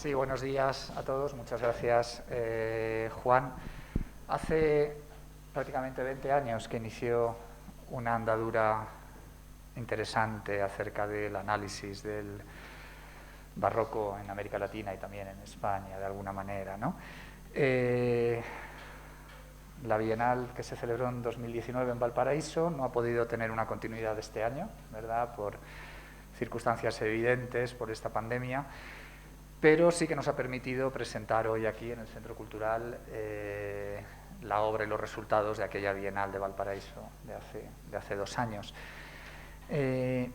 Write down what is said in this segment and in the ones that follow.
Sí, buenos días a todos. Muchas gracias, Juan. Hace prácticamente 20 años que inició una andadura interesante acerca del análisis del barroco en América Latina y también en España, de alguna manera, ¿no? La Bienal que se celebró en 2019 en Valparaíso no ha podido tener una continuidad este año, ¿verdad?, por circunstancias evidentes, por esta pandemia, pero sí que nos ha permitido presentar hoy aquí en el Centro Cultural la obra y los resultados de aquella Bienal de Valparaíso de hace 2 años. De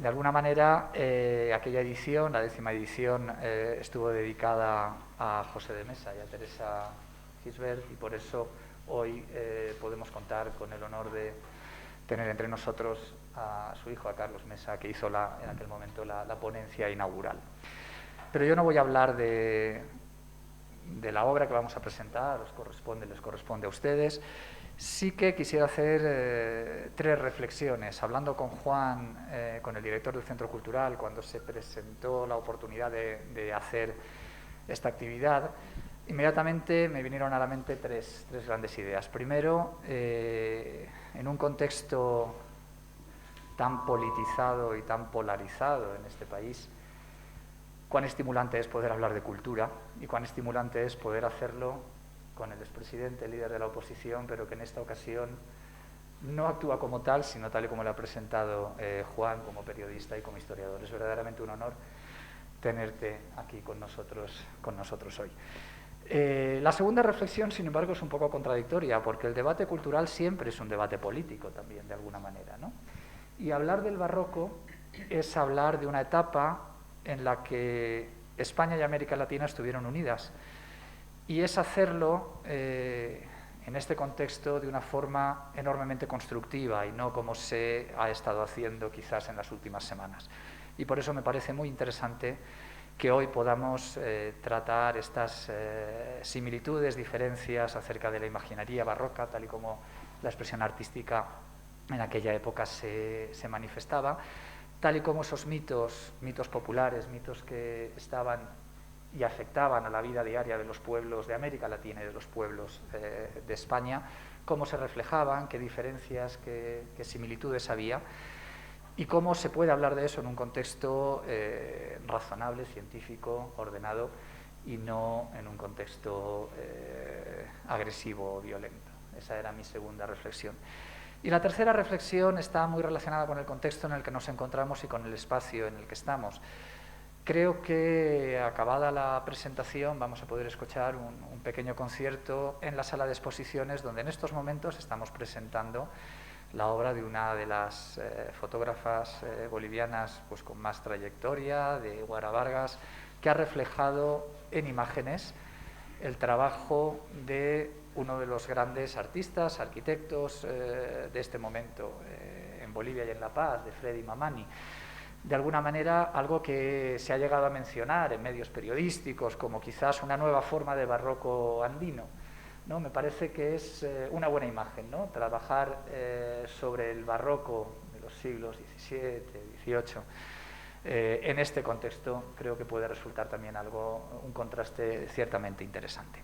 alguna manera, aquella edición, la 10ª edición, estuvo dedicada a José de Mesa y a Teresa Gisbert, y por eso hoy podemos contar con el honor de tener entre nosotros a su hijo, a Carlos Mesa, que hizo en aquel momento la ponencia inaugural. Pero yo no voy a hablar de la obra que vamos a presentar, les corresponde a ustedes. Sí que quisiera hacer 3 reflexiones. Hablando con Juan, con el director del Centro Cultural, cuando se presentó la oportunidad de hacer esta actividad, inmediatamente me vinieron a la mente tres grandes ideas. Primero, en un contexto tan politizado y tan polarizado en este país, cuán estimulante es poder hablar de cultura y cuán estimulante es poder hacerlo con el expresidente, el líder de la oposición, pero que en esta ocasión no actúa como tal, sino tal y como lo ha presentado Juan, como periodista y como historiador. Es verdaderamente un honor tenerte aquí con nosotros hoy. La segunda reflexión, sin embargo, es un poco contradictoria, porque el debate cultural siempre es un debate político también, de alguna manera, ¿no? Y hablar del barroco es hablar de una etapa en la que España y América Latina estuvieron unidas, y es hacerlo en este contexto de una forma enormemente constructiva y no como se ha estado haciendo quizás en las últimas semanas. Y por eso me parece muy interesante que hoy podamos tratar estas similitudes, diferencias acerca de la imaginería barroca, tal y como la expresión artística en aquella época se manifestaba, tal y como esos mitos populares, mitos que estaban y afectaban a la vida diaria de los pueblos de América Latina y de los pueblos de España, cómo se reflejaban, qué diferencias, qué similitudes había, y cómo se puede hablar de eso en un contexto razonable, científico, ordenado, y no en un contexto agresivo o violento. Esa era mi segunda reflexión. Y la tercera reflexión está muy relacionada con el contexto en el que nos encontramos y con el espacio en el que estamos. Creo que, acabada la presentación, vamos a poder escuchar un pequeño concierto en la sala de exposiciones, donde en estos momentos estamos presentando la obra de una de las fotógrafas bolivianas pues, con más trayectoria, de Guara Vargas, que ha reflejado en imágenes el trabajo de uno de los grandes artistas, arquitectos de este momento en Bolivia y en La Paz, de Freddy Mamani. De alguna manera, algo que se ha llegado a mencionar en medios periodísticos como quizás una nueva forma de barroco andino, ¿no? Me parece que es una buena imagen, ¿no? Trabajar sobre el barroco de los siglos XVII, XVIII, en este contexto creo que puede resultar también un contraste ciertamente interesante.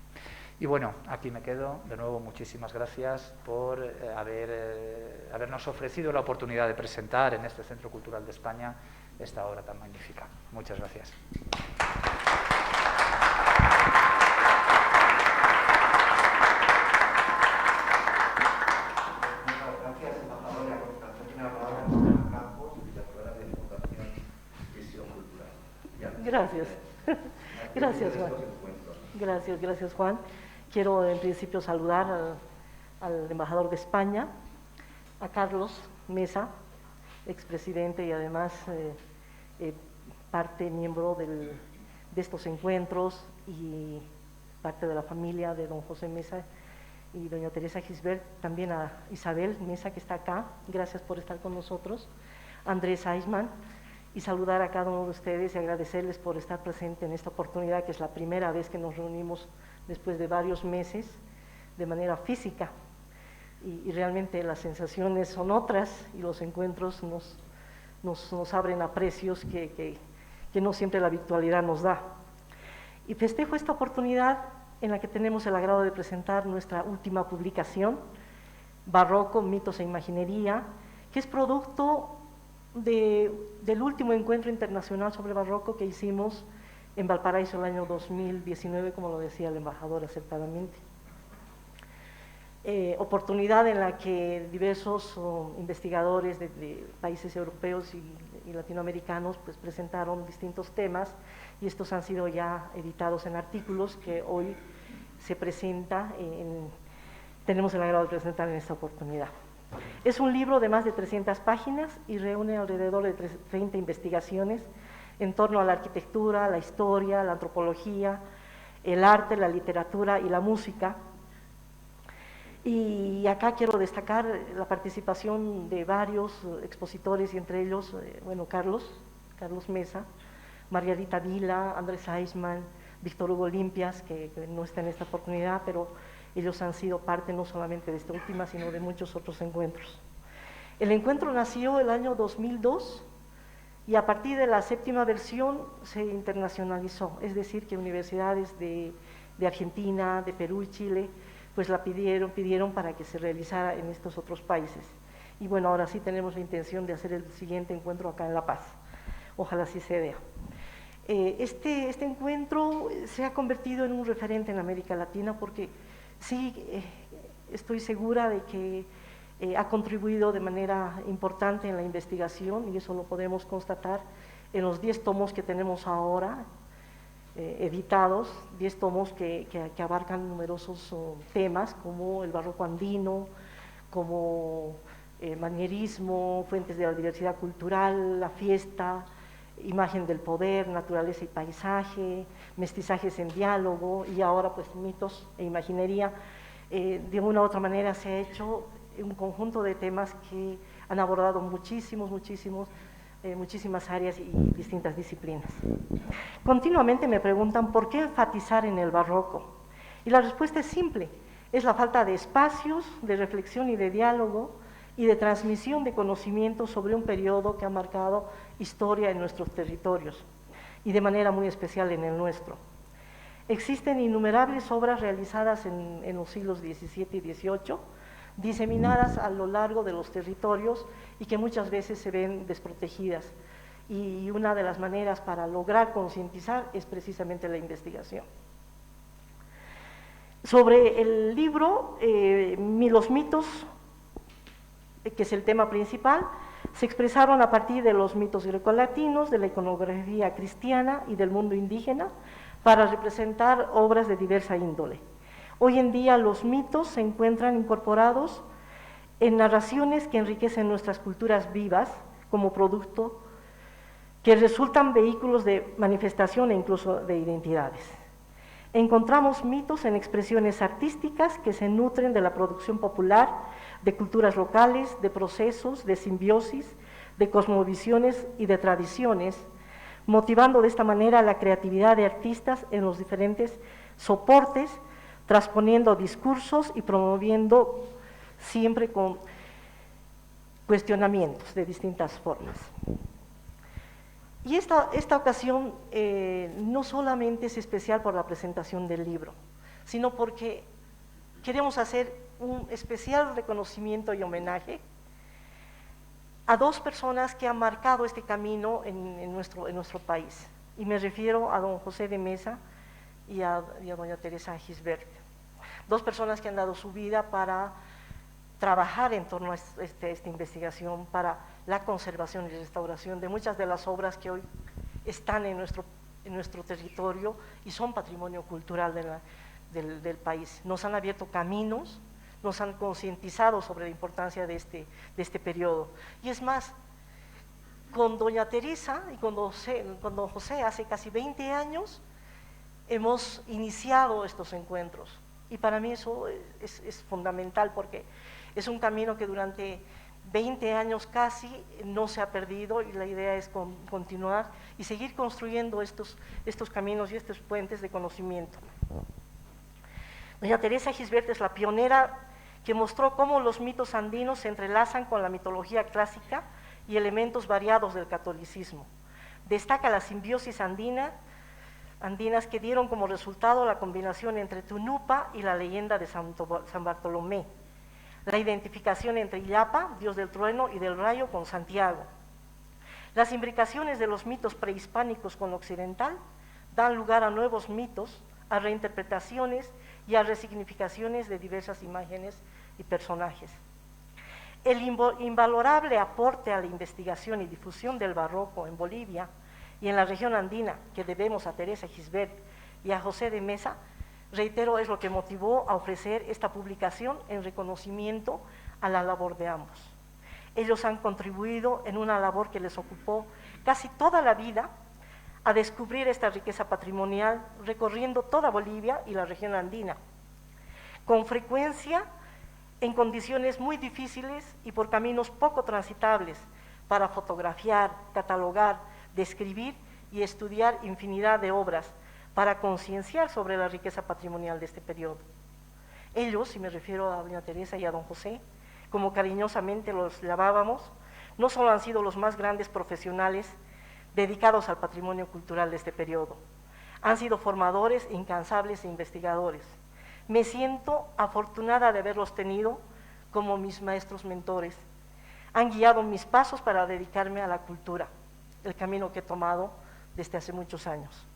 Y bueno, aquí me quedo. De nuevo, muchísimas gracias por habernos ofrecido la oportunidad de presentar en este Centro Cultural de España esta obra tan magnífica. Muchas gracias. Gracias, embajador. A continuación tiene la palabra Ana Campos, directora de Fundación Visión Cultural. Gracias. Gracias, Juan. Gracias, Juan. Quiero en principio saludar al embajador de España, a Carlos Mesa, expresidente y además miembro de estos encuentros y parte de la familia de don José Mesa y doña Teresa Gisbert, también a Isabel Mesa, que está acá, gracias por estar con nosotros, Andrés Eisman, y saludar a cada uno de ustedes y agradecerles por estar presente en esta oportunidad, que es la primera vez que nos reunimos después de varios meses de manera física, y realmente las sensaciones son otras y los encuentros nos abren a precios que no siempre la virtualidad nos da. Y festejo esta oportunidad en la que tenemos el agrado de presentar nuestra última publicación, Barroco, Mitos e Imaginería, que es producto del último encuentro internacional sobre barroco que hicimos en Valparaíso el año 2019, como lo decía el embajador acertadamente. Oportunidad en la que diversos investigadores de países europeos y latinoamericanos pues, presentaron distintos temas, y estos han sido ya editados en artículos que hoy se presenta, tenemos el agrado de presentar en esta oportunidad. Es un libro de más de 300 páginas y reúne alrededor de 30 investigaciones en torno a la arquitectura, la historia, la antropología, el arte, la literatura y la música. Y acá quiero destacar la participación de varios expositores, y entre ellos, bueno, Carlos Mesa, Margarita Vila, Andrés Eichmann, Víctor Hugo Limpias, que no está en esta oportunidad, pero ellos han sido parte no solamente de esta última, sino de muchos otros encuentros. El encuentro nació el año 2002 y a partir de la 7ª versión se internacionalizó, es decir, que universidades de Argentina, de Perú y Chile, pues la pidieron para que se realizara en estos otros países. Y bueno, ahora sí tenemos la intención de hacer el siguiente encuentro acá en La Paz. Ojalá así se dé. Este encuentro se ha convertido en un referente en América Latina porque sí, estoy segura de que ha contribuido de manera importante en la investigación, y eso lo podemos constatar en los 10 tomos que tenemos ahora editados, 10 tomos que abarcan numerosos temas como el barroco andino, como manierismo, fuentes de la diversidad cultural, la fiesta, imagen del poder, naturaleza y paisaje, mestizajes en diálogo, y ahora pues mitos e imaginería. De una u otra manera se ha hecho un conjunto de temas que han abordado muchísimas áreas y distintas disciplinas. Continuamente me preguntan por qué enfatizar en el barroco, y la respuesta es simple: es la falta de espacios de reflexión y de diálogo y de transmisión de conocimientos sobre un periodo que ha marcado historia en nuestros territorios, y de manera muy especial en el nuestro. Existen innumerables obras realizadas en los siglos XVII y XVIII, diseminadas a lo largo de los territorios y que muchas veces se ven desprotegidas. Y una de las maneras para lograr concientizar es precisamente la investigación. Sobre el libro, los mitos, que es el tema principal, se expresaron a partir de los mitos grecolatinos, de la iconografía cristiana y del mundo indígena, para representar obras de diversa índole. Hoy en día los mitos se encuentran incorporados en narraciones que enriquecen nuestras culturas vivas como producto, que resultan vehículos de manifestación e incluso de identidades. Encontramos mitos en expresiones artísticas que se nutren de la producción popular, de culturas locales, de procesos, de simbiosis, de cosmovisiones y de tradiciones, motivando de esta manera la creatividad de artistas en los diferentes soportes, transponiendo discursos y promoviendo siempre con cuestionamientos de distintas formas. Y esta ocasión no solamente es especial por la presentación del libro, sino porque queremos hacer un especial reconocimiento y homenaje a 2 personas que han marcado este camino en nuestro país. Y me refiero a don José de Mesa y a doña Teresa Gisbert. 2 personas que han dado su vida para trabajar en torno a esta investigación, para la conservación y restauración de muchas de las obras que hoy están en nuestro territorio y son patrimonio cultural del país. Nos han abierto caminos, nos han concientizado sobre la importancia de este periodo. Y es más, con doña Teresa y con don José hace casi 20 años hemos iniciado estos encuentros. Y para mí eso es fundamental, porque es un camino que durante 20 años casi no se ha perdido, y la idea es continuar y seguir construyendo estos caminos y estos puentes de conocimiento. Doña Teresa Gisbert es la pionera que mostró cómo los mitos andinos se entrelazan con la mitología clásica y elementos variados del catolicismo. Destaca la simbiosis andina andinas que dieron como resultado la combinación entre Tunupa y la leyenda de San Bartolomé, la identificación entre Illapa, dios del trueno y del rayo, con Santiago. Las imbricaciones de los mitos prehispánicos con occidental dan lugar a nuevos mitos, a reinterpretaciones y a resignificaciones de diversas imágenes y personajes. El invalorable aporte a la investigación y difusión del barroco en Bolivia y en la región andina que debemos a Teresa Gisbert y a José de Mesa, reitero, es lo que motivó a ofrecer esta publicación en reconocimiento a la labor de ambos. Ellos han contribuido en una labor que les ocupó casi toda la vida a descubrir esta riqueza patrimonial recorriendo toda Bolivia y la región andina, con frecuencia en condiciones muy difíciles y por caminos poco transitables para fotografiar, catalogar, describir y estudiar infinidad de obras para concienciar sobre la riqueza patrimonial de este periodo. Ellos, y me refiero a doña Teresa y a don José, como cariñosamente los llamábamos, no solo han sido los más grandes profesionales dedicados al patrimonio cultural de este periodo, han sido formadores incansables e investigadores. Me siento afortunada de haberlos tenido como mis maestros mentores. Han guiado mis pasos para dedicarme a la cultura, el camino que he tomado desde hace muchos años.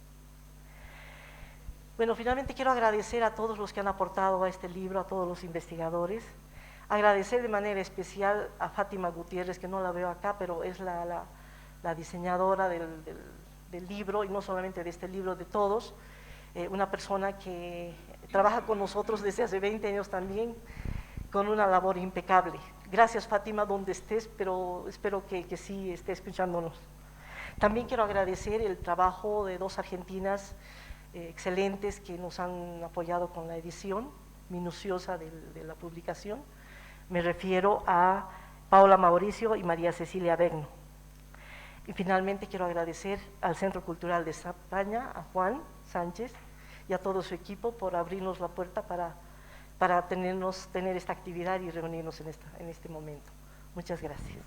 Bueno, finalmente quiero agradecer a todos los que han aportado a este libro, a todos los investigadores, agradecer de manera especial a Fátima Gutiérrez, que no la veo acá, pero es la diseñadora del libro, y no solamente de este libro, de todos, una persona que trabaja con nosotros desde hace 20 años también, con una labor impecable. Gracias, Fátima, donde estés, pero espero que sí esté escuchándonos. También quiero agradecer el trabajo de dos argentinas excelentes que nos han apoyado con la edición minuciosa de la publicación. Me refiero a Paola Mauricio y María Cecilia Begno. Y finalmente quiero agradecer al Centro Cultural de España, a Juan Sánchez y a todo su equipo por abrirnos la puerta para tener esta actividad y reunirnos en este momento. Muchas gracias.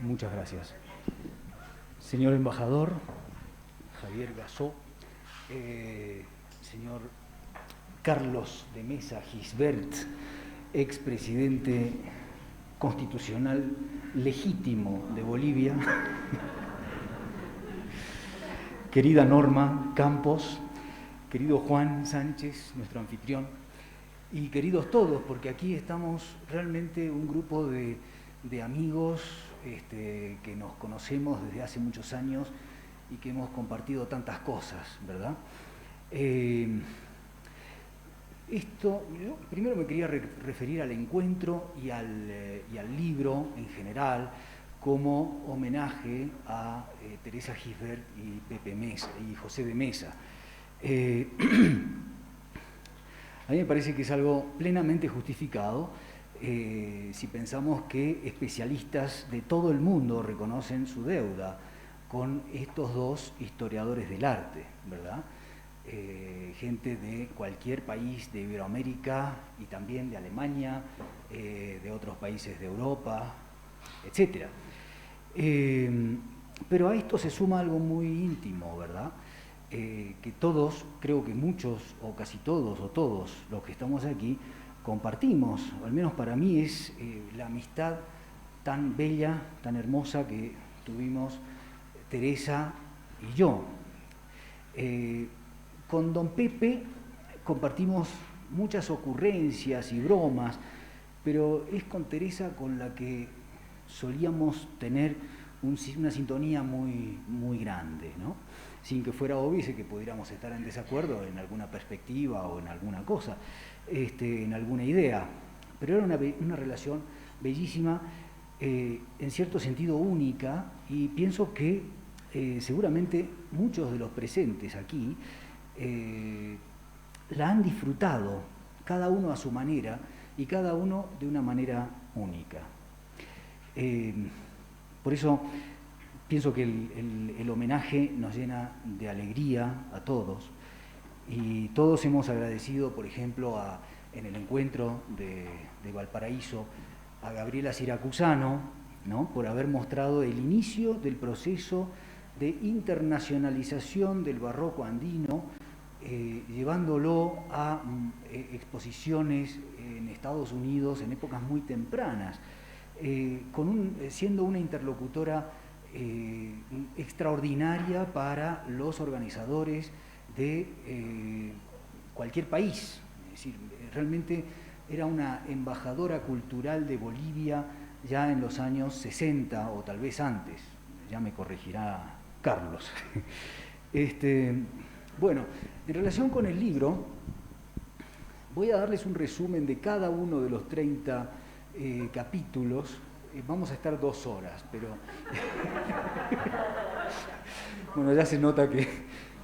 Muchas gracias. Señor embajador Javier Gassó, señor Carlos de Mesa Gisbert, expresidente constitucional legítimo de Bolivia, querida Norma Campos, querido Juan Sánchez, nuestro anfitrión, y queridos todos, porque aquí estamos realmente un grupo de amigos que nos conocemos desde hace muchos años y que hemos compartido tantas cosas, ¿verdad? Yo primero me quería referir al encuentro y al libro en general como homenaje a Teresa Gisbert y Pepe Mesa y José de Mesa. A mí me parece que es algo plenamente justificado si pensamos que especialistas de todo el mundo reconocen su deuda con estos dos historiadores del arte, ¿verdad? Gente de cualquier país de Iberoamérica y también de Alemania, de otros países de Europa, etc. Pero a esto se suma algo muy íntimo, ¿verdad? Que todos, creo que muchos o casi todos o todos los que estamos aquí compartimos, o al menos para mí es la amistad tan bella, tan hermosa que tuvimos Teresa y yo. Con don Pepe compartimos muchas ocurrencias y bromas, pero es con Teresa con la que solíamos tener una sintonía muy, muy grande, ¿no? Sin que fuera obvio que pudiéramos estar en desacuerdo en alguna perspectiva o en alguna cosa, en alguna idea, pero era una relación bellísima, en cierto sentido única, y pienso que seguramente muchos de los presentes aquí la han disfrutado, cada uno a su manera y cada uno de una manera única. Por eso pienso que el homenaje nos llena de alegría a todos, y todos hemos agradecido, por ejemplo, en el encuentro de Valparaíso, a Gabriela Siracusano, ¿no?, por haber mostrado el inicio del proceso de internacionalización del barroco andino, llevándolo a exposiciones en Estados Unidos en épocas muy tempranas, siendo una interlocutora extraordinaria para los organizadores de cualquier país. Es decir, realmente era una embajadora cultural de Bolivia ya en los años 60 o tal vez antes, ya me corregirá Carlos. Bueno, en relación con el libro, voy a darles un resumen de cada uno de los 30 capítulos. Vamos a estar 2 horas, pero bueno, ya se nota que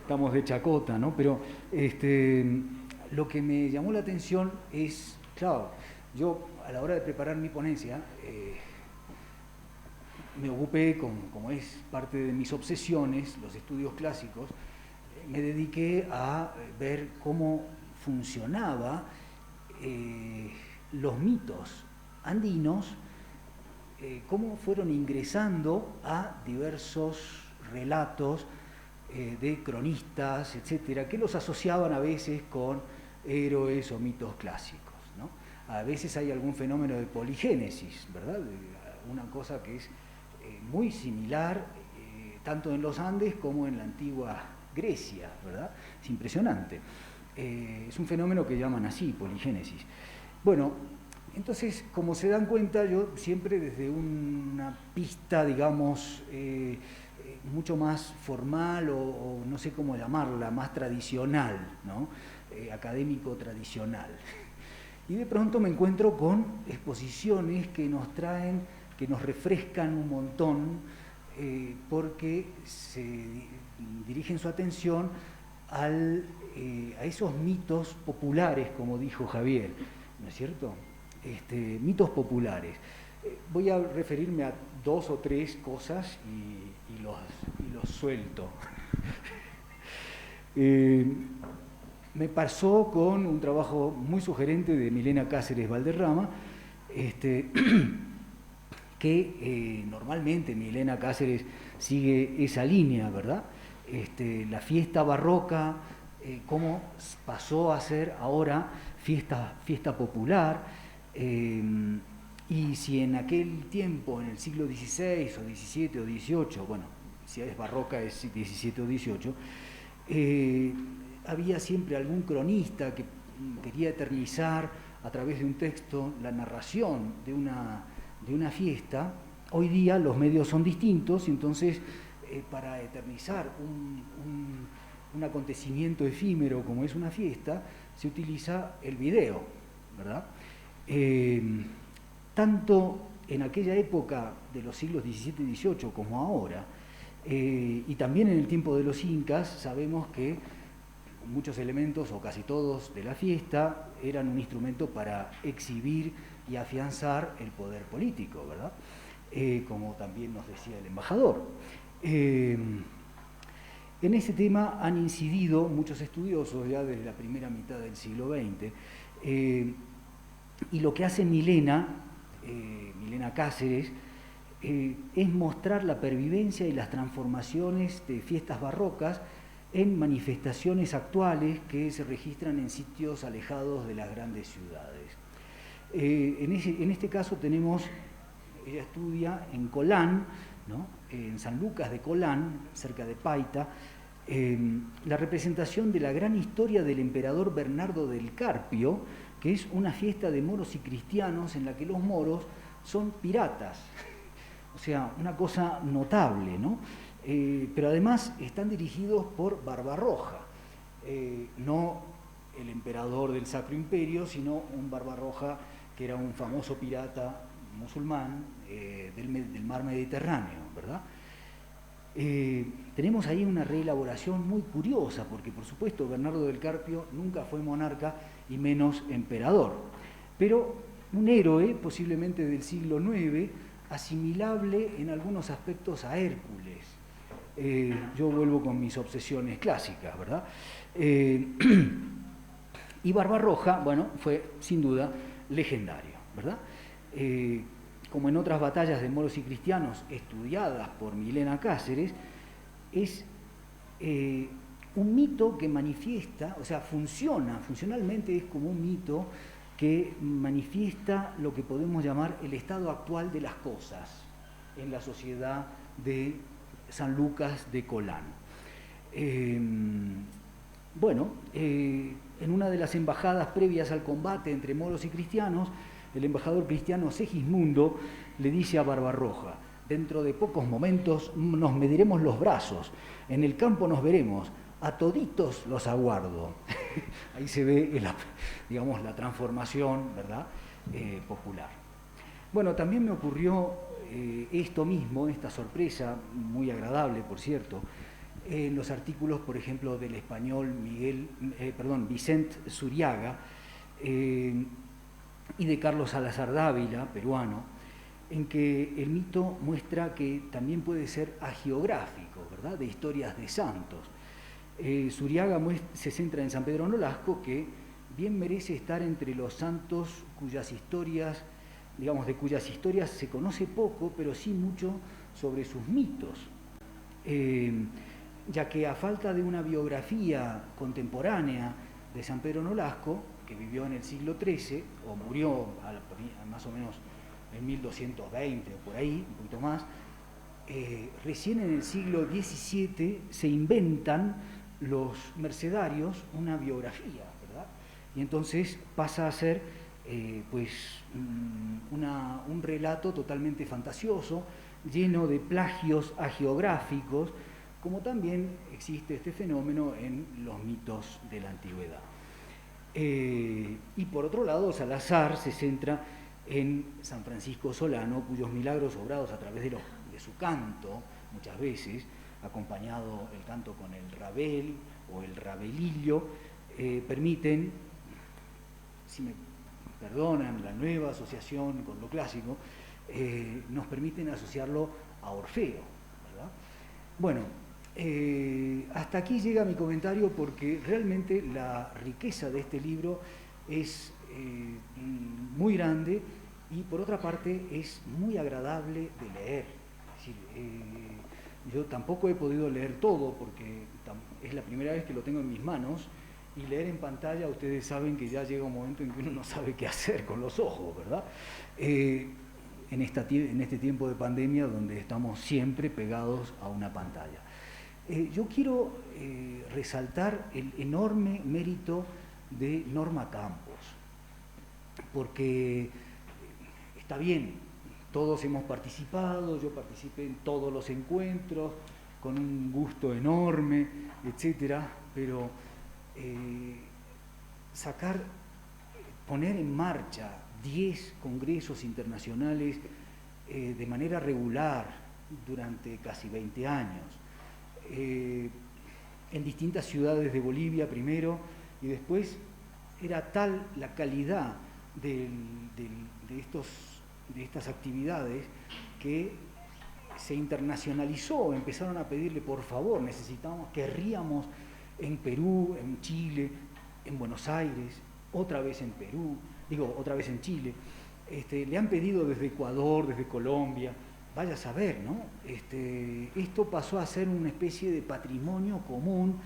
estamos de chacota, ¿no? Pero lo que me llamó la atención es, claro, yo a la hora de preparar mi ponencia me ocupé, como es parte de mis obsesiones, los estudios clásicos, me dediqué a ver cómo funcionaba los mitos andinos, cómo fueron ingresando a diversos relatos de cronistas, etcétera, que los asociaban a veces con héroes o mitos clásicos, ¿no? A veces hay algún fenómeno de poligénesis, ¿verdad? Una cosa que es muy similar tanto en los Andes como en la antigua Grecia, ¿verdad? Es impresionante. Es un fenómeno que llaman así, poligénesis. Bueno, entonces, como se dan cuenta, yo siempre desde una pista, digamos, mucho más formal o no sé cómo llamarla, más tradicional, ¿no? Académico tradicional. Y de pronto me encuentro con exposiciones que nos traen, que nos refrescan un montón, porque se dirigen su atención a esos mitos populares, como dijo Javier, ¿no es cierto? Mitos populares. Voy a referirme a 2 o 3 cosas y los suelto. Me pasó con un trabajo muy sugerente de Milena Cáceres Valderrama, que normalmente Milena Cáceres sigue esa línea, ¿verdad? La fiesta barroca, cómo pasó a ser ahora fiesta popular, y si en aquel tiempo, en el siglo XVI o XVII o XVIII, bueno, si es barroca es XVII o XVIII, había siempre algún cronista que quería eternizar a través de un texto la narración de una fiesta. Hoy día los medios son distintos, entonces para eternizar un acontecimiento efímero como es una fiesta, se utiliza el video, ¿verdad? Tanto en aquella época de los siglos XVII y XVIII como ahora, y también en el tiempo de los incas, sabemos que muchos elementos, o casi todos, de la fiesta eran un instrumento para exhibir y afianzar el poder político, ¿verdad? Como también nos decía el embajador. En ese tema han incidido muchos estudiosos ya desde la primera mitad del siglo XX, y lo que hace Milena Cáceres, es mostrar la pervivencia y las transformaciones de fiestas barrocas en manifestaciones actuales que se registran en sitios alejados de las grandes ciudades. En este caso tenemos, ella estudia en Colán, ¿no?, en San Lucas de Colán, cerca de Paita, la representación de la gran historia del emperador Bernardo del Carpio, que es una fiesta de moros y cristianos en la que los moros son piratas. O sea, una cosa notable, ¿no? Pero además están dirigidos por Barbarroja, no el emperador del Sacro Imperio, sino un Barbarroja que era un famoso pirata musulmán del mar Mediterráneo, ¿verdad? Tenemos ahí una reelaboración muy curiosa, porque por supuesto Bernardo del Carpio nunca fue monarca y menos emperador, pero un héroe posiblemente del siglo IX, asimilable en algunos aspectos a Hércules. Yo vuelvo con mis obsesiones clásicas, ¿verdad? Y Barbarroja, bueno, fue sin duda legendario, ¿verdad? Como en otras batallas de moros y cristianos estudiadas por Milena Cáceres, es un mito que manifiesta, o sea, funcionalmente es como un mito que manifiesta lo que podemos llamar el estado actual de las cosas en la sociedad de San Lucas de Colán. En una de las embajadas previas al combate entre moros y cristianos, el embajador cristiano Segismundo le dice a Barbarroja: dentro de pocos momentos nos mediremos los brazos, en el campo nos veremos, a toditos los aguardo. Ahí se ve, digamos, la transformación, ¿verdad?, popular. Bueno, también me ocurrió esto mismo, esta sorpresa, muy agradable, por cierto, en los artículos, por ejemplo, del español Vicent Zuriaga y de Carlos Salazar Dávila, peruano, en que el mito muestra que también puede ser agiográfico, ¿verdad?, de historias de santos. Zuriaga se centra en San Pedro Nolasco, que bien merece estar entre los santos cuyas historias, digamos, de cuyas historias se conoce poco, pero sí mucho sobre sus mitos, ya que a falta de una biografía contemporánea de San Pedro Nolasco, que vivió en el siglo XIII, o murió más o menos en 1220 o por ahí, un poquito más, recién en el siglo XVII se inventan los mercedarios una biografía, ¿verdad? Y entonces pasa a ser un relato totalmente fantasioso, lleno de plagios hagiográficos, como también existe este fenómeno en los mitos de la antigüedad. Y por otro lado, Salazar se centra en San Francisco Solano, cuyos milagros obrados a través de su canto, muchas veces, acompañado el canto con el rabel o el rabelillo, permiten, si me perdonan la nueva asociación con lo clásico, nos permiten asociarlo a Orfeo, ¿verdad? Bueno, hasta aquí llega mi comentario, porque realmente la riqueza de este libro es muy grande y por otra parte es muy agradable de leer. Es decir, yo tampoco he podido leer todo porque es la primera vez que lo tengo en mis manos, y leer en pantalla, ustedes saben que ya llega un momento en que uno no sabe qué hacer con los ojos, ¿verdad? En este tiempo de pandemia donde estamos siempre pegados a una pantalla. Yo quiero resaltar el enorme mérito de Norma Campos, porque está bien, todos hemos participado, yo participé en todos los encuentros con un gusto enorme, etcétera, pero poner en marcha 10 congresos internacionales de manera regular durante casi 20 años, en distintas ciudades de Bolivia primero, y después era tal la calidad de estas actividades que se internacionalizó, empezaron a pedirle, por favor, querríamos en Perú, en Chile, en Buenos Aires, otra vez en Perú, otra vez en Chile, le han pedido desde Ecuador, desde Colombia, vaya a saber, ¿no? Esto pasó a ser una especie de patrimonio común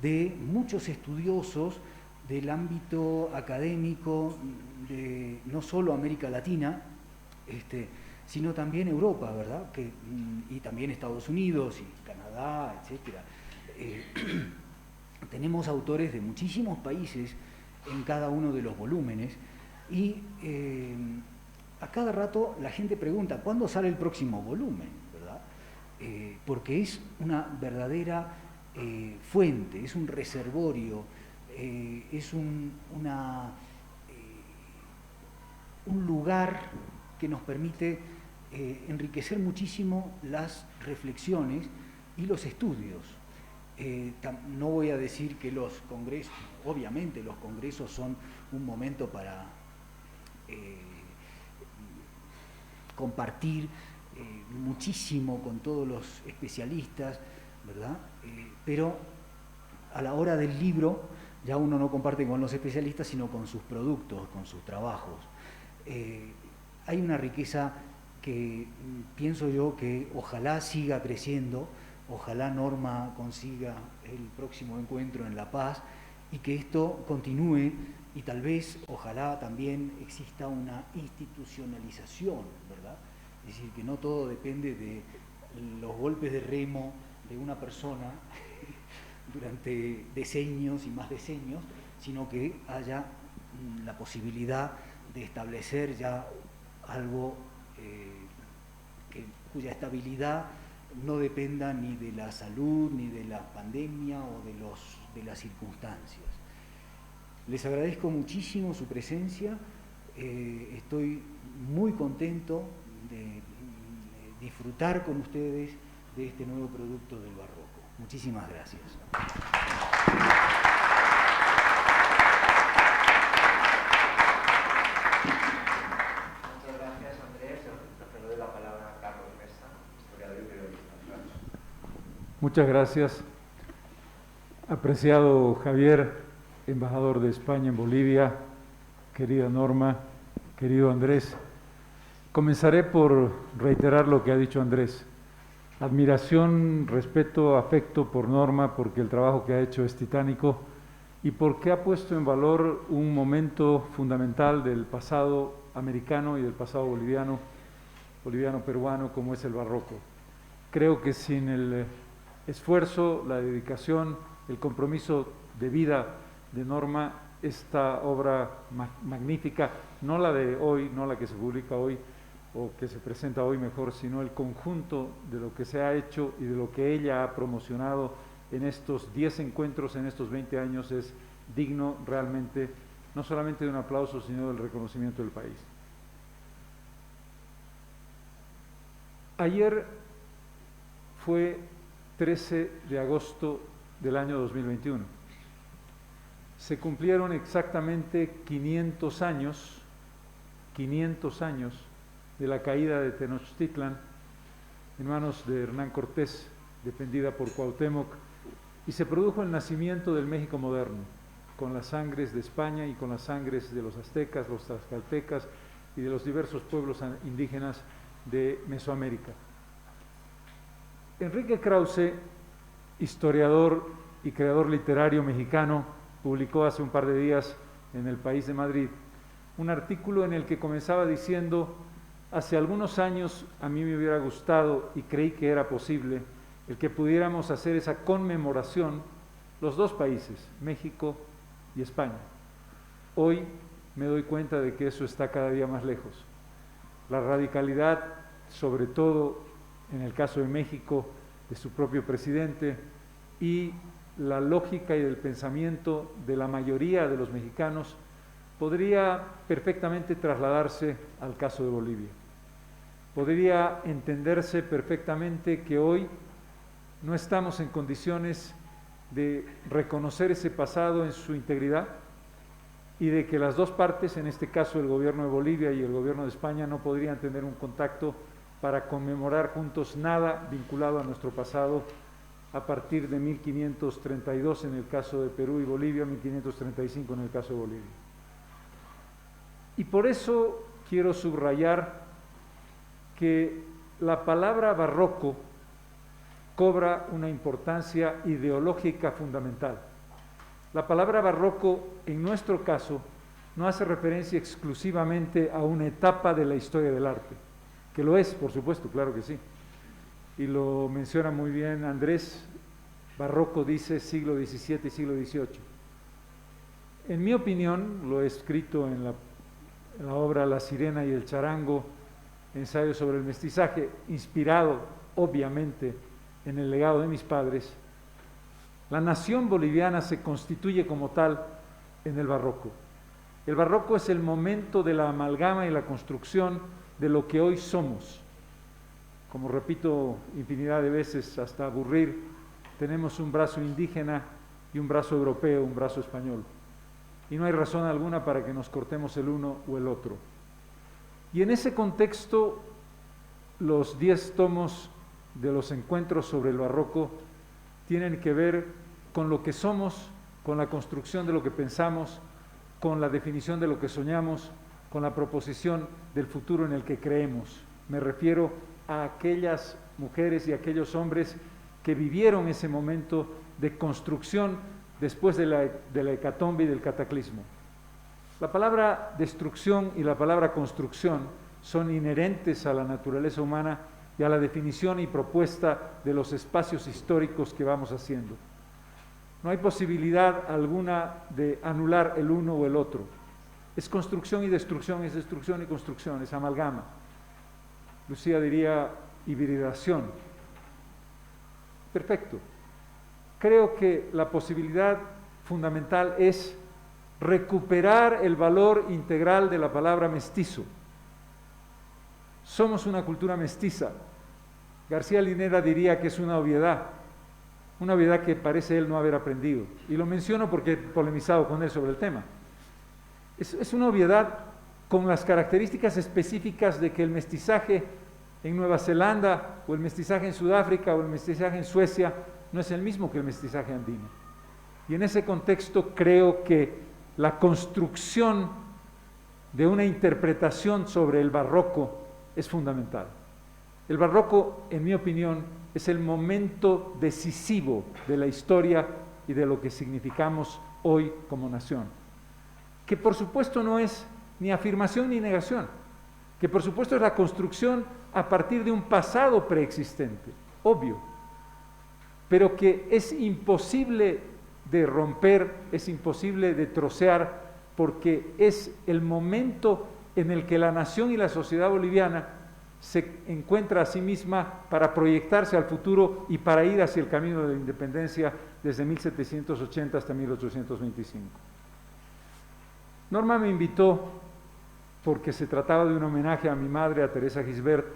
de muchos estudiosos del ámbito académico de no solo América Latina, sino también Europa, ¿verdad? Y también Estados Unidos y Canadá, etcétera. Tenemos autores de muchísimos países en cada uno de los volúmenes y a cada rato la gente pregunta, ¿cuándo sale el próximo volumen? ¿Verdad? Porque es una verdadera fuente, es un reservorio, es un lugar que nos permite enriquecer muchísimo las reflexiones y los estudios. No voy a decir que los congresos, obviamente los congresos son un momento para compartir muchísimo con todos los especialistas, ¿verdad? Pero a la hora del libro ya uno no comparte con los especialistas, sino con sus productos, con sus trabajos. Hay una riqueza que pienso yo que ojalá siga creciendo, ojalá Norma consiga el próximo encuentro en La Paz y que esto continúe y tal vez, ojalá también exista una institucionalización, ¿verdad? Es decir, que no todo depende de los golpes de remo de una persona durante decenios y más decenios, sino que haya la posibilidad de establecer ya algo cuya estabilidad no dependa ni de la salud, ni de la pandemia o de las circunstancias. Les agradezco muchísimo su presencia, estoy muy contento de disfrutar con ustedes de este nuevo producto del barroco. Muchísimas gracias. Muchas gracias, Andrés. Le doy la palabra a Carlos Mesa, historiador y periodista. Muchas gracias. Apreciado Javier, embajador de España en Bolivia, querida Norma, querido Andrés, comenzaré por reiterar lo que ha dicho Andrés. Admiración, respeto, afecto por Norma, porque el trabajo que ha hecho es titánico y porque ha puesto en valor un momento fundamental del pasado americano y del pasado boliviano-peruano, como es el barroco. Creo que sin el esfuerzo, la dedicación, el compromiso de vida de Norma, esta obra magnífica, no la de hoy, no la que se publica hoy, o que se presenta hoy mejor, sino el conjunto de lo que se ha hecho y de lo que ella ha promocionado en estos 10 encuentros, en estos 20 años, es digno realmente, no solamente de un aplauso, sino del reconocimiento del país. Ayer fue 13 de agosto del año 2021. Se cumplieron exactamente 500 años de la caída de Tenochtitlan en manos de Hernán Cortés, defendida por Cuauhtémoc, y se produjo el nacimiento del México moderno, con las sangres de España y con las sangres de los aztecas, los tlaxcaltecas y de los diversos pueblos indígenas de Mesoamérica. Enrique Krause, historiador y creador literario mexicano, publicó hace un par de días en El País de Madrid un artículo en el que comenzaba diciendo: hace algunos años a mí me hubiera gustado y creí que era posible el que pudiéramos hacer esa conmemoración los dos países, México y España. Hoy me doy cuenta de que eso está cada día más lejos. La radicalidad, sobre todo en el caso de México, de su propio presidente, y la lógica y el pensamiento de la mayoría de los mexicanos podría perfectamente trasladarse al caso de Bolivia. Podría entenderse perfectamente que hoy no estamos en condiciones de reconocer ese pasado en su integridad y de que las dos partes, en este caso el gobierno de Bolivia y el gobierno de España, no podrían tener un contacto para conmemorar juntos nada vinculado a nuestro pasado a partir de 1532 en el caso de Perú y Bolivia, 1535 en el caso de Bolivia. Y por eso quiero subrayar que la palabra barroco cobra una importancia ideológica fundamental. La palabra barroco, en nuestro caso, no hace referencia exclusivamente a una etapa de la historia del arte, que lo es, por supuesto, claro que sí. Y lo menciona muy bien Andrés. Barroco dice siglo XVII y siglo XVIII. En mi opinión, lo he escrito en la obra La sirena y el charango, ensayo sobre el mestizaje, inspirado obviamente en el legado de mis padres, la nación boliviana se constituye como tal en el barroco. El barroco es el momento de la amalgama y la construcción de lo que hoy somos. Como repito infinidad de veces hasta aburrir, tenemos un brazo indígena y un brazo europeo, un brazo español. Y no hay razón alguna para que nos cortemos el uno o el otro. Y en ese contexto los 10 tomos de los encuentros sobre el barroco tienen que ver con lo que somos, con la construcción de lo que pensamos, con la definición de lo que soñamos, con la proposición del futuro en el que creemos. Me refiero a aquellas mujeres y aquellos hombres que vivieron ese momento de construcción después de la hecatombe y del cataclismo. La palabra destrucción y la palabra construcción son inherentes a la naturaleza humana y a la definición y propuesta de los espacios históricos que vamos haciendo. No hay posibilidad alguna de anular el uno o el otro. Es construcción y destrucción, es destrucción y construcción, es amalgama. Lucía diría hibridación. Perfecto. Creo que la posibilidad fundamental es recuperar el valor integral de la palabra mestizo. Somos una cultura mestiza. García Linera diría que es una obviedad que parece él no haber aprendido. Y lo menciono porque he polemizado con él sobre el tema. Es una obviedad con las características específicas de que el mestizaje en Nueva Zelanda, o el mestizaje en Sudáfrica, o el mestizaje en Suecia, no es el mismo que el mestizaje andino. Y en ese contexto creo que la construcción de una interpretación sobre el barroco es fundamental. El barroco, en mi opinión, es el momento decisivo de la historia y de lo que significamos hoy como nación. Que por supuesto no es ni afirmación ni negación, que por supuesto es la construcción a partir de un pasado preexistente, obvio, pero que es imposible de romper, es imposible de trocear, porque es el momento en el que la nación y la sociedad boliviana se encuentra a sí misma para proyectarse al futuro y para ir hacia el camino de la independencia desde 1780 hasta 1825. Norma me invitó, porque se trataba de un homenaje a mi madre, a Teresa Gisbert,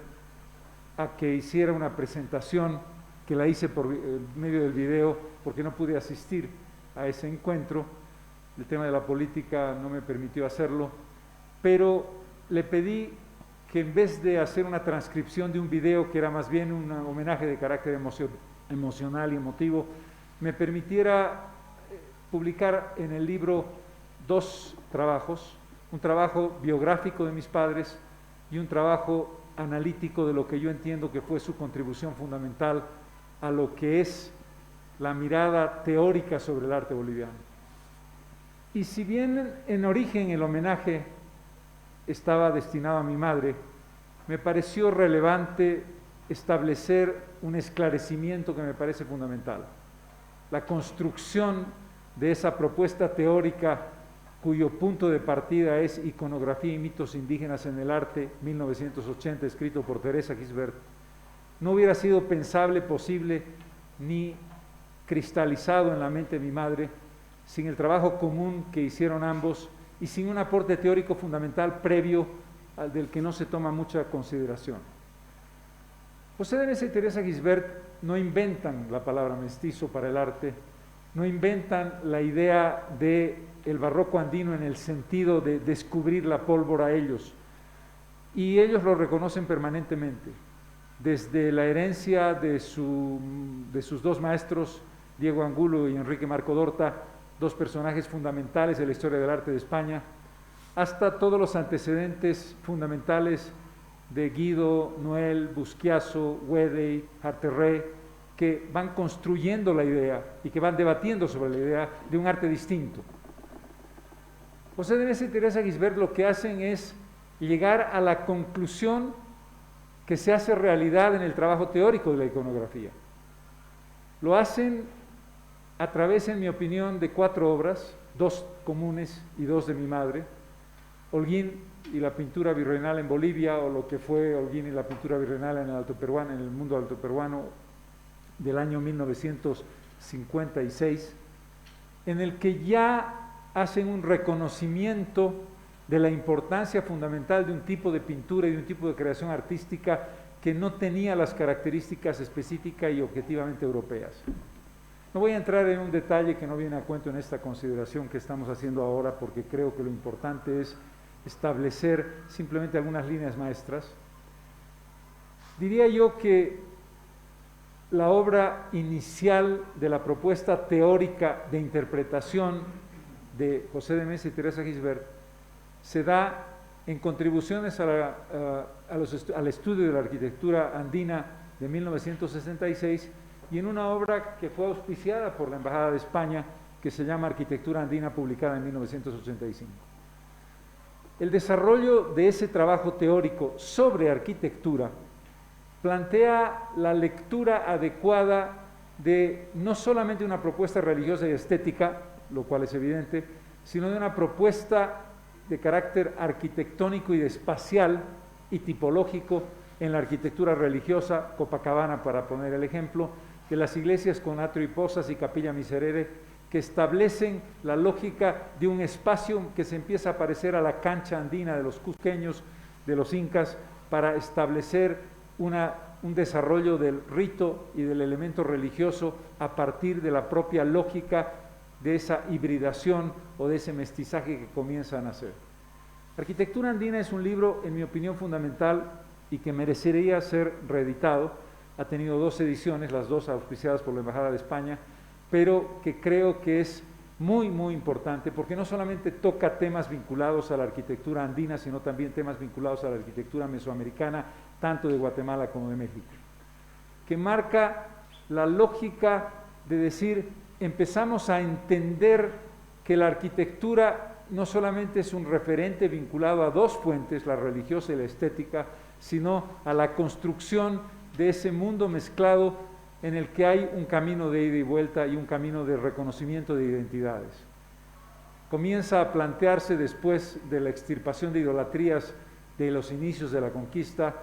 a que hiciera una presentación que la hice por medio del video, porque no pude asistir a ese encuentro. El tema de la política no me permitió hacerlo, pero le pedí que en vez de hacer una transcripción de un video que era más bien un homenaje de carácter emocional y emotivo, me permitiera publicar en el libro 2 trabajos, un trabajo biográfico de mis padres y un trabajo analítico de lo que yo entiendo que fue su contribución fundamental a lo que es la mirada teórica sobre el arte boliviano. Y si bien en origen el homenaje estaba destinado a mi madre, me pareció relevante establecer un esclarecimiento que me parece fundamental. La construcción de esa propuesta teórica cuyo punto de partida es Iconografía y mitos indígenas en el arte, 1980, escrito por Teresa Gisbert, no hubiera sido pensable, posible, ni cristalizado en la mente de mi madre sin el trabajo común que hicieron ambos y sin un aporte teórico fundamental previo al del que no se toma mucha consideración. José de Mesa y Teresa Gisbert no inventan la palabra mestizo para el arte, no inventan la idea de el barroco andino en el sentido de descubrir la pólvora a ellos, y ellos lo reconocen permanentemente, desde la herencia de sus 2 maestros, Diego Angulo y Enrique Marco Dorta, 2 personajes fundamentales de la historia del arte de España, hasta todos los antecedentes fundamentales de Guido, Noel, Busquiazo, Wedey, Harterré, que van construyendo la idea y que van debatiendo sobre la idea de un arte distinto. José de Mesa y Teresa Gisbert lo que hacen es llegar a la conclusión que se hace realidad en el trabajo teórico de la iconografía. Lo hacen a través, en mi opinión, de 4 obras, 2 comunes y 2 de mi madre, Holguín y la pintura virreinal en Bolivia, o lo que fue Holguín y la pintura virreinal en el Alto Peruano, en el mundo alto peruano del año 1956, en el que ya hacen un reconocimiento de la importancia fundamental de un tipo de pintura y de un tipo de creación artística que no tenía las características específicas y objetivamente europeas. No voy a entrar en un detalle que no viene a cuento en esta consideración que estamos haciendo ahora, porque creo que lo importante es establecer simplemente algunas líneas maestras. Diría yo que la obra inicial de la propuesta teórica de interpretación de José de Mesa y Teresa Gisbert se da en contribuciones al estudio de la arquitectura andina de 1966 y en una obra que fue auspiciada por la Embajada de España, que se llama Arquitectura Andina, publicada en 1985. El desarrollo de ese trabajo teórico sobre arquitectura plantea la lectura adecuada de no solamente una propuesta religiosa y estética, lo cual es evidente, sino de una propuesta de carácter arquitectónico y espacial y tipológico en la arquitectura religiosa, Copacabana para poner el ejemplo, de las iglesias con atrio y posas y capilla miserere, que establecen la lógica de un espacio que se empieza a parecer a la cancha andina de los cusqueños, de los incas, para establecer un desarrollo del rito y del elemento religioso a partir de la propia lógica de esa hibridación o de ese mestizaje que comienza a nacer. Arquitectura Andina es un libro, en mi opinión, fundamental y que merecería ser reeditado. Ha tenido 2 ediciones, las 2 auspiciadas por la Embajada de España, pero que creo que es muy, muy importante porque no solamente toca temas vinculados a la arquitectura andina, sino también temas vinculados a la arquitectura mesoamericana, tanto de Guatemala como de México, que marca la lógica de decir, empezamos a entender que la arquitectura no solamente es un referente vinculado a 2 fuentes, la religiosa y la estética, sino a la construcción de ese mundo mezclado en el que hay un camino de ida y vuelta y un camino de reconocimiento de identidades. Comienza a plantearse después de la extirpación de idolatrías de los inicios de la conquista,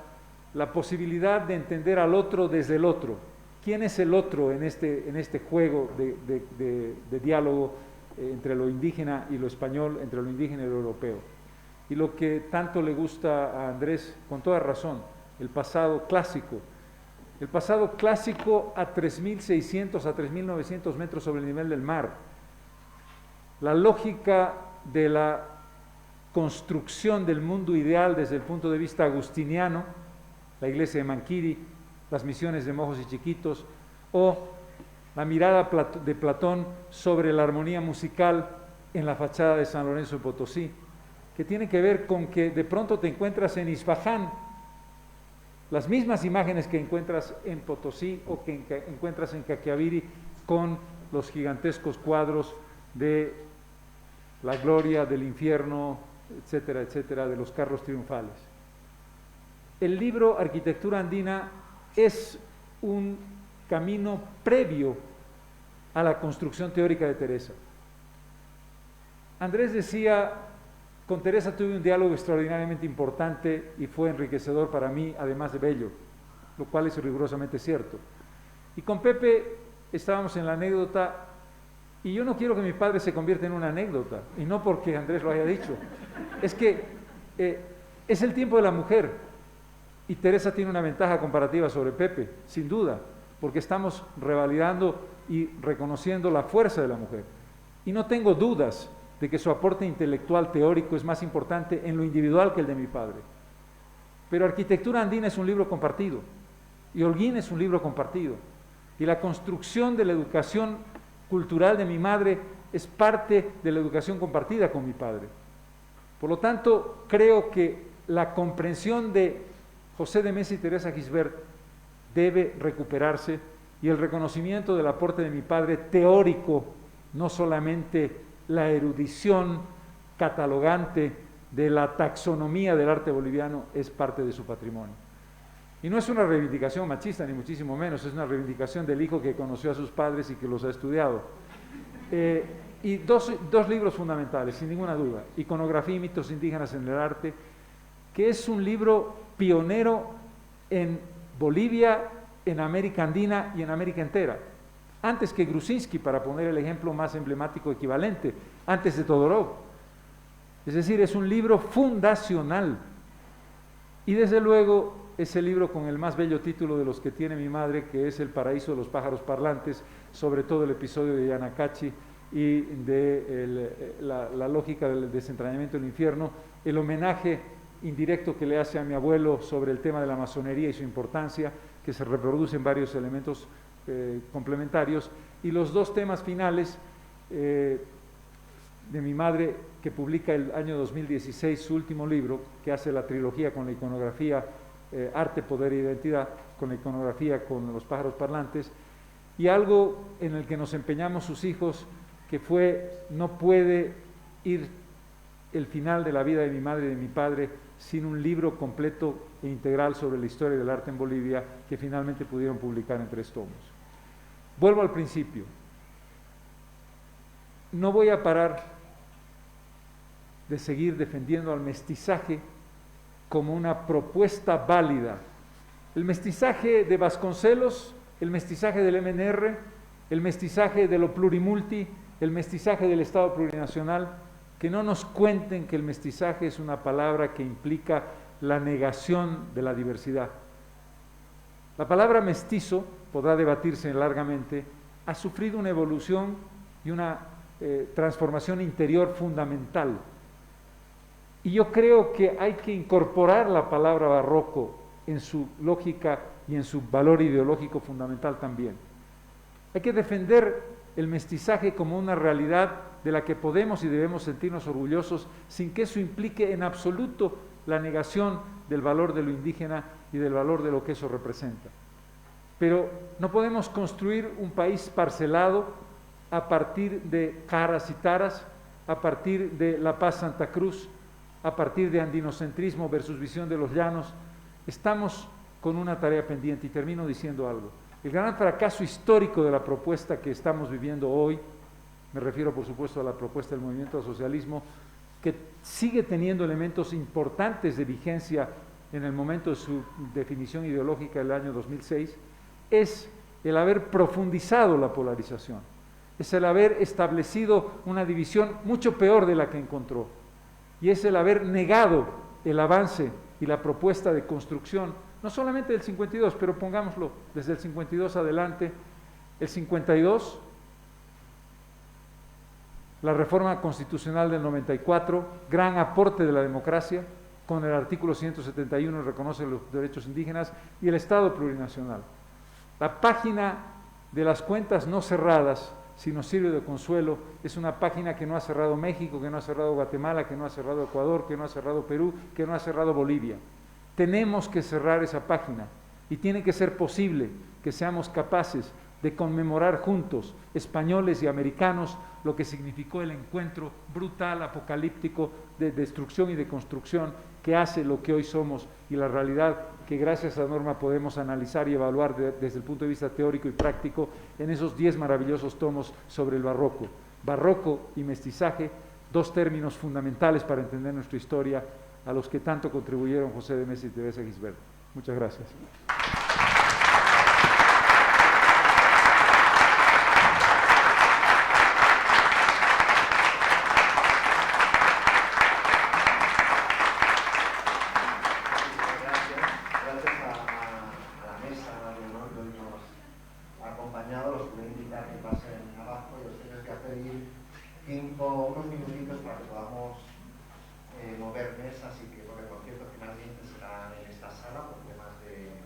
la posibilidad de entender al otro desde el otro. ¿Quién es el otro en este juego de diálogo entre lo indígena y lo español, entre lo indígena y lo europeo? Y lo que tanto le gusta a Andrés, con toda razón, el pasado clásico a 3.600 a 3.900 metros sobre el nivel del mar, la lógica de la construcción del mundo ideal desde el punto de vista agustiniano, la iglesia de Manquiri, las misiones de Mojos y Chiquitos, o la mirada de Platón sobre la armonía musical en la fachada de San Lorenzo de Potosí, que tiene que ver con que de pronto te encuentras en Isfahán las mismas imágenes que encuentras en Potosí o que encuentras en Caquiaviri con los gigantescos cuadros de la gloria, del infierno, etcétera, etcétera, de los carros triunfales. El libro Arquitectura Andina es un camino previo a la construcción teórica de Teresa. Andrés decía, con Teresa tuve un diálogo extraordinariamente importante y fue enriquecedor para mí, además de bello, lo cual es rigurosamente cierto. Y con Pepe estábamos en la anécdota, y yo no quiero que mi padre se convierta en una anécdota, y no porque Andrés lo haya dicho, es que es el tiempo de la mujer, y Teresa tiene una ventaja comparativa sobre Pepe, sin duda, porque estamos revalidando y reconociendo la fuerza de la mujer. Y no tengo dudas de que su aporte intelectual teórico es más importante en lo individual que el de mi padre. Pero Arquitectura Andina es un libro compartido, y Holguín es un libro compartido, y la construcción de la educación cultural de mi madre es parte de la educación compartida con mi padre. Por lo tanto, creo que la comprensión de José de Mesa y Teresa Gisbert debe recuperarse, y el reconocimiento del aporte de mi padre teórico, no solamente la erudición catalogante de la taxonomía del arte boliviano, es parte de su patrimonio. Y no es una reivindicación machista, ni muchísimo menos, es una reivindicación del hijo que conoció a sus padres y que los ha estudiado. Y dos libros fundamentales, sin ninguna duda: Iconografía y mitos indígenas en el arte, que es un libro pionero en Bolivia, en América Andina y en América entera. Antes que Grusinski, para poner el ejemplo más emblemático equivalente, antes de Todorov. Es decir, es un libro fundacional. Y desde luego es el libro con el más bello título de los que tiene mi madre, que es El paraíso de los pájaros parlantes, sobre todo el episodio de Yanacachi y de la lógica del desentrañamiento del infierno, el homenaje indirecto que le hace a mi abuelo sobre el tema de la masonería y su importancia, que se reproducen varios elementos complementarios, y los dos temas finales de mi madre, que publica el año 2016 su último libro, que hace la trilogía con la iconografía Arte, Poder e Identidad, con la iconografía con los pájaros parlantes, y algo en el que nos empeñamos sus hijos, que fue: no puede ir el final de la vida de mi madre y de mi padre sin un libro completo e integral sobre la historia del arte en Bolivia, que finalmente pudieron publicar en 3 tomos. Vuelvo al principio. No voy a parar de seguir defendiendo al mestizaje como una propuesta válida. El mestizaje de Vasconcelos, el mestizaje del MNR, el mestizaje de lo plurimulti, el mestizaje del Estado plurinacional, que no nos cuenten que el mestizaje es una palabra que implica la negación de la diversidad. La palabra mestizo, podrá debatirse largamente, ha sufrido una evolución y una transformación interior fundamental. Y yo creo que hay que incorporar la palabra barroco en su lógica y en su valor ideológico fundamental también. Hay que defender el mestizaje como una realidad de la que podemos y debemos sentirnos orgullosos, sin que eso implique en absoluto la negación del valor de lo indígena y del valor de lo que eso representa. Pero no podemos construir un país parcelado a partir de caras y taras, a partir de La Paz Santa Cruz, a partir de andinocentrismo versus visión de los llanos. Estamos con una tarea pendiente, y termino diciendo algo. El gran fracaso histórico de la propuesta que estamos viviendo hoy, me refiero por supuesto a la propuesta del movimiento al socialismo, que sigue teniendo elementos importantes de vigencia en el momento de su definición ideológica del año 2006, es el haber profundizado la polarización, es el haber establecido una división mucho peor de la que encontró, y es el haber negado el avance y la propuesta de construcción, no solamente del 52, pero pongámoslo desde el 52 adelante, el 52, la reforma constitucional del 94, gran aporte de la democracia, con el artículo 171 reconoce los derechos indígenas, y el Estado plurinacional. La página de las cuentas no cerradas, si nos sirve de consuelo, es una página que no ha cerrado México, que no ha cerrado Guatemala, que no ha cerrado Ecuador, que no ha cerrado Perú, que no ha cerrado Bolivia. Tenemos que cerrar esa página, y tiene que ser posible que seamos capaces de conmemorar juntos, españoles y americanos, lo que significó el encuentro brutal, apocalíptico, de destrucción y de construcción, que hace lo que hoy somos, y la realidad que gracias a Norma podemos analizar y evaluar desde el punto de vista teórico y práctico en esos 10 maravillosos tomos sobre el barroco. Barroco y mestizaje, 2 términos fundamentales para entender nuestra historia, a los que tanto contribuyeron José de Mesa y Teresa Gisbert. Muchas gracias. Unos minutitos para que podamos mover mesas, y que, porque por cierto finalmente serán en esta sala por temas de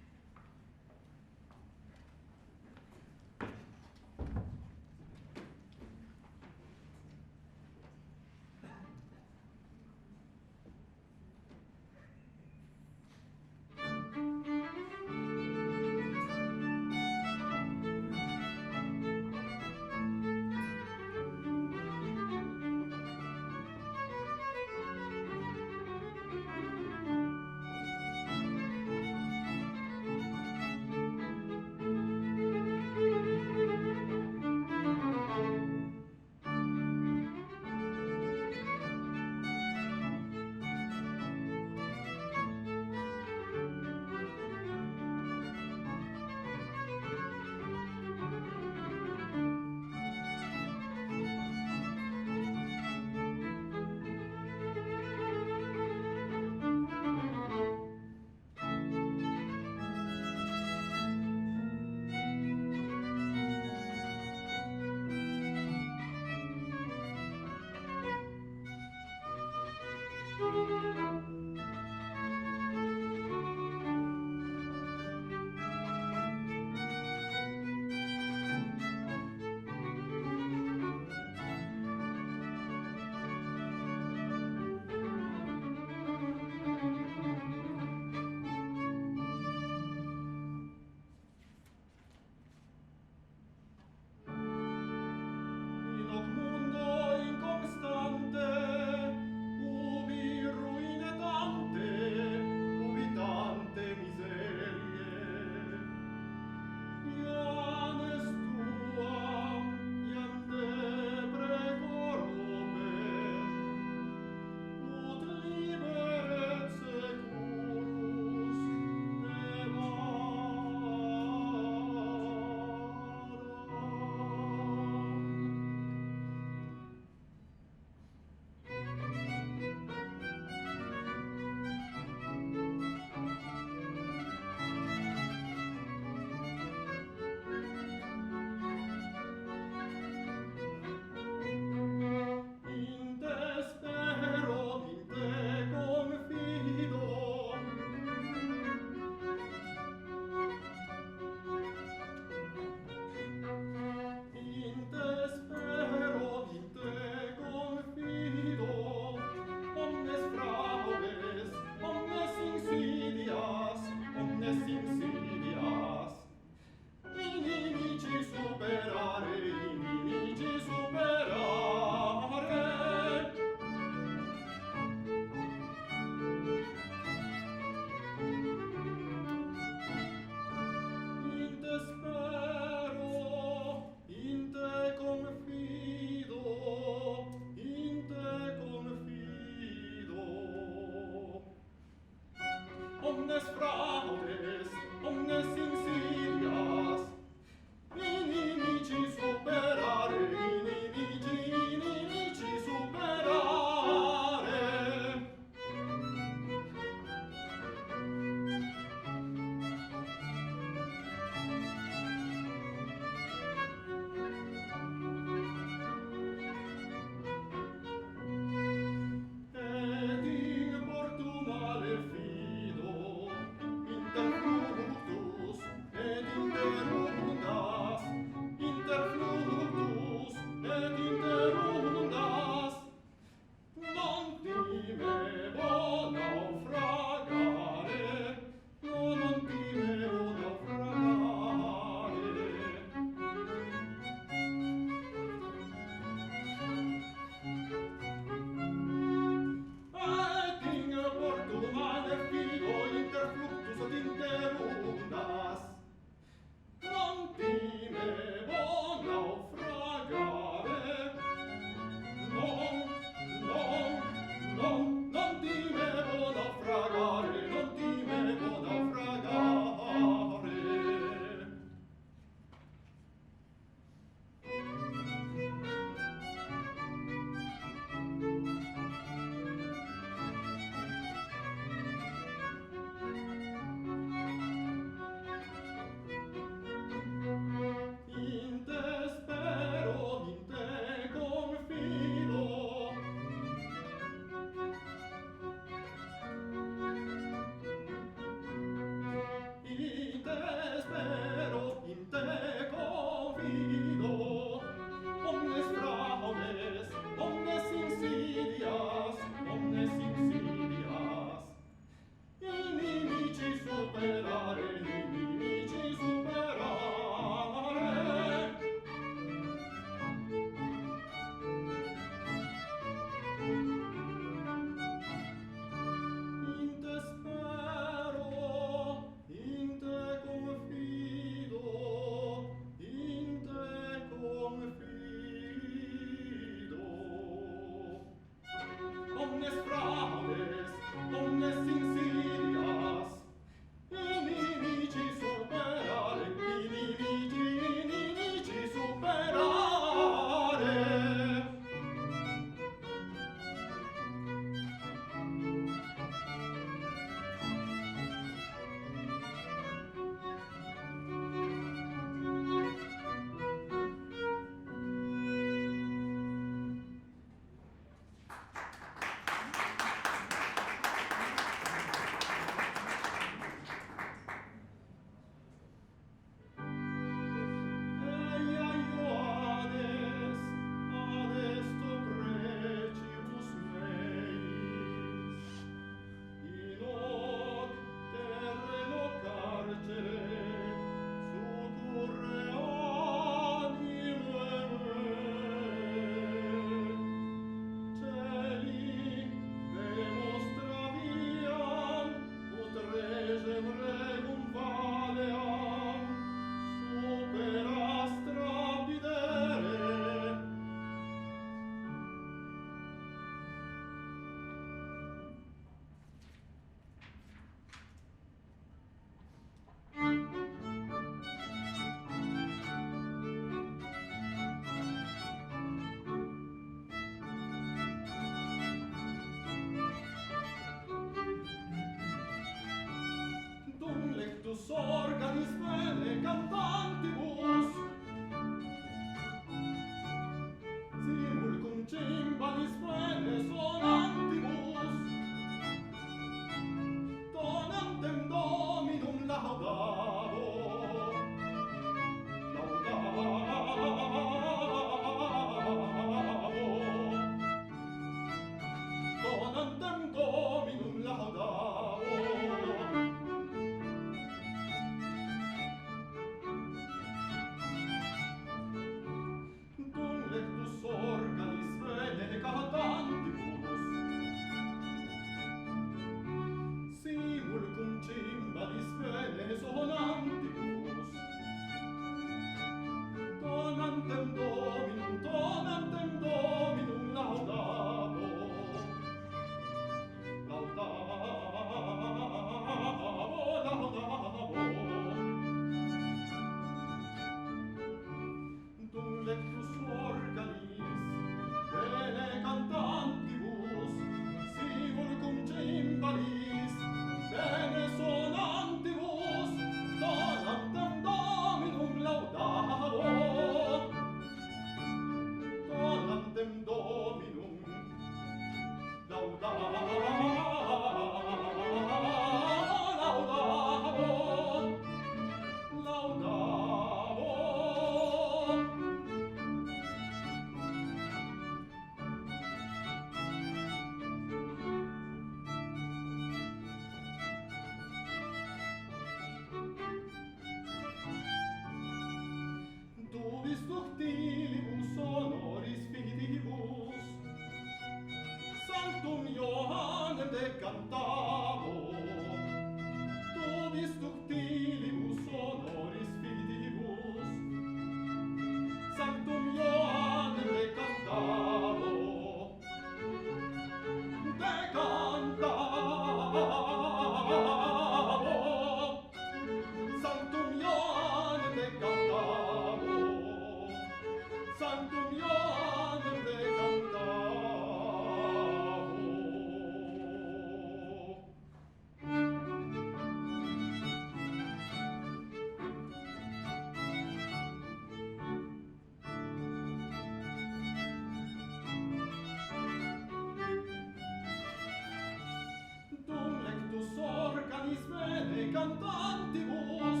cantantibus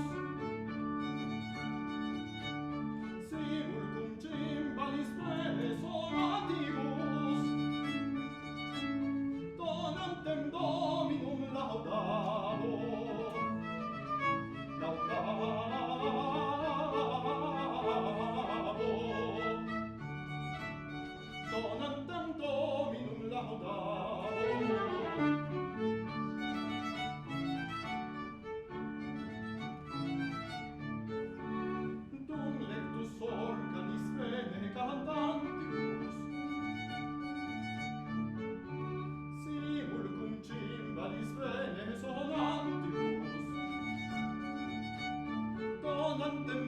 simul cum cimbalis plene sonatibus donantem Dominum laudabo donantem Dominum laudabo dum lectus orcanis bene cantantibus simul cum cimbalis bene sonantibus donantem